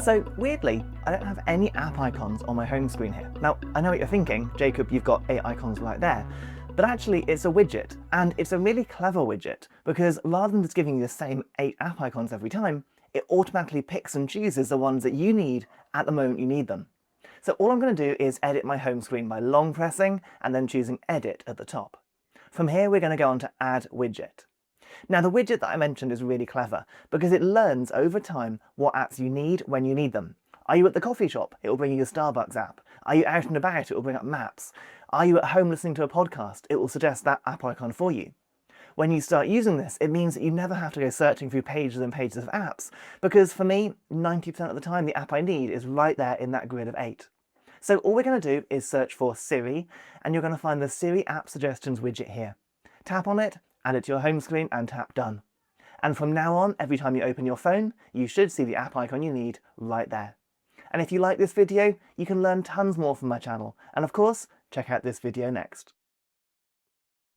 So weirdly, I don't have any app icons on my home screen here. Now, I know what you're thinking, Jacob, you've got 8 icons right there, but actually it's a widget, and it's a really clever widget because rather than just giving you the same 8 app icons every time, it automatically picks and chooses the ones that you need at the moment you need them. So all I'm going to do is edit my home screen by long pressing and then choosing Edit at the top. From here, we're going to go on to Add Widget. Now, the widget that I mentioned is really clever because it learns over time what apps you need when you need them. Are you at the coffee shop? It will bring you your Starbucks app. Are you out and about? It will bring up Maps. Are you at home listening to a podcast? It will suggest that app icon for you. When you start using this, it means that you never have to go searching through pages and pages of apps, because for me, 90% of the time, the app I need is right there in that grid of 8. So all we're going to do is search for Siri, and you're going to find the Siri App Suggestions widget here. Tap on it, add it to your home screen, and tap Done. And from now on, every time you open your phone, you should see the app icon you need right there. And if you like this video, you can learn tons more from my channel. And of course, check out this video next.